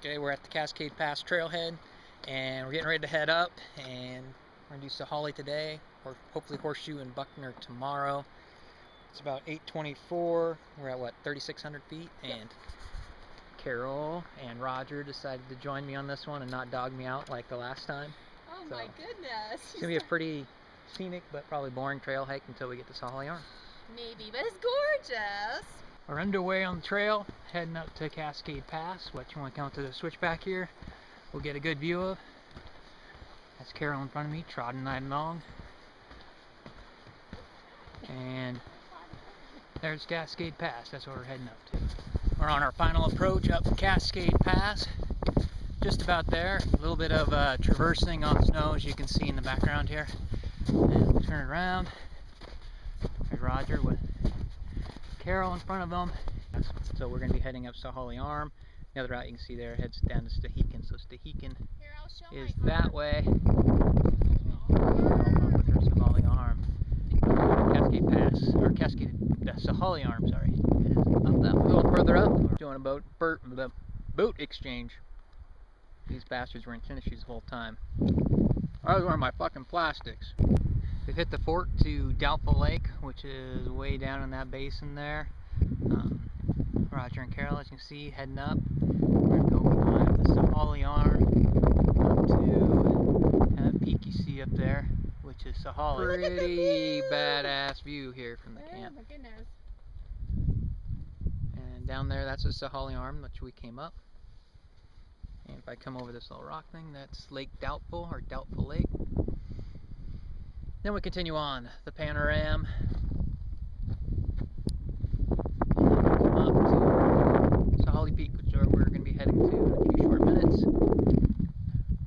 Okay, we're at the Cascade Pass trailhead and we're getting ready to head up, and we're gonna do Sahale today, or hopefully Horseshoe and Buckner tomorrow. It's about 8:24. We're at what, 3,600 feet, and Carol and Roger decided to join me on this one and not dog me out like the last time. Oh my goodness. It's gonna be a pretty scenic but probably boring trail hike until we get to Sahale Arm. Maybe, but it's gorgeous. We're underway on the trail, heading up to Cascade Pass. What you want to come to the switchback here, we'll get a good view of. That's Carol in front of me, trotting right along. And there's Cascade Pass, that's what we're heading up to. We're on our final approach up Cascade Pass. Just about there. A little bit of traversing on snow, as you can see in the background here. And we'll turn it around. There's Roger with Carol in front of them. So we're going to be heading up Sahale Arm. The other route you can see there heads down to Stahican. So Stahican is that way. Sahale Arm. Cascade Pass, or Cascade, Sahale Arm, sorry, is up that way. A little further up, we're doing a boat exchange. These bastards were in tennis shoes the whole time. I was wearing my fucking plastics. We've hit the fork to Doubtful Lake, which is way down in that basin there. Roger and Carol, as you can see, heading up. We're going to go behind the Sahale Arm up to that peak you see up there, which is Sahale. Pretty badass view here from the camp. Oh my goodness. And down there, that's the Sahale Arm, which we came up. And if I come over this little rock thing, that's Lake Doubtful, or Doubtful Lake. Then we continue on the panorama. Come up to Sahale Peak, which is where we're going to be heading to in a few short minutes.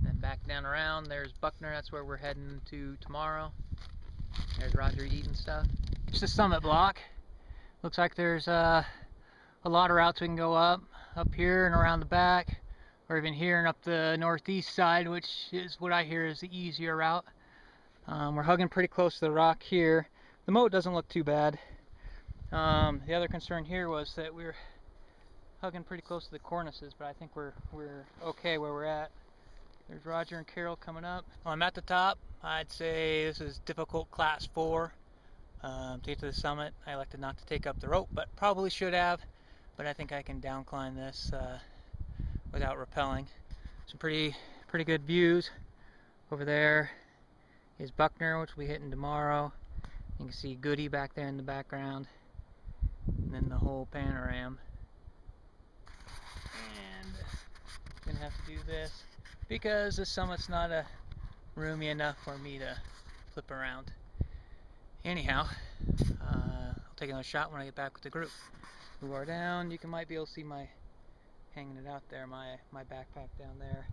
Then back down around, there's Buckner, that's where we're heading to tomorrow. There's Roger eating stuff. It's the summit block. Looks like there's a lot of routes we can go up here and around the back, or even here and up the northeast side, which is what I hear is the easier route. We're hugging pretty close to the rock here. The moat doesn't look too bad. The other concern here was that we were hugging pretty close to the cornices, but I think we're okay where we're at. There's Roger and Carol coming up. Well, I'm at the top. I'd say this is difficult class 4. To get to the summit, I elected not to take up the rope, but probably should have. But I think I can down climb this without rappelling. Some pretty good views. Over there is Buckner, which we'll be hitting tomorrow. You can see Goody back there in the background, and then the whole panorama. And I'm gonna have to do this because the summit's not roomy enough for me to flip around. Anyhow, I'll take another shot when I get back with the group. Who are down, you might be able to see my hanging it out there, my backpack down there,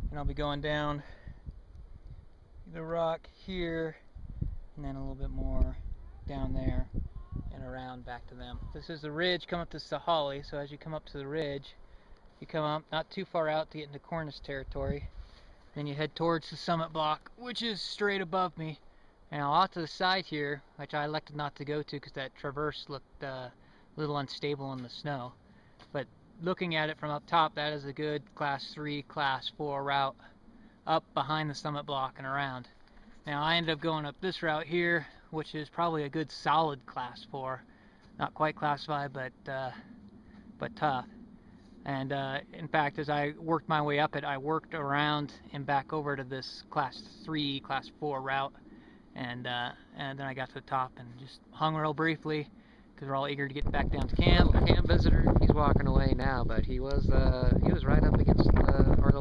and I'll be going down the rock here, and then a little bit more down there and around back to them. This is the ridge come up to Sahale, so as you come up to the ridge, you come up not too far out to get into cornice territory, then you head towards the summit block, which is straight above me. And off to the side here, which I elected not to go to because that traverse looked a little unstable in the snow, but looking at it from up top, that is a good class 3, class 4 route up behind the summit block and around. Now I ended up going up this route here, which is probably a good solid class 4, not quite class 5, but tough. And in fact, as I worked my way up it, I worked around and back over to this class 3, class 4 route, and then I got to the top and just hung real briefly because we're all eager to get back down to camp. Camp visitor, he's walking away now, but he was right up against or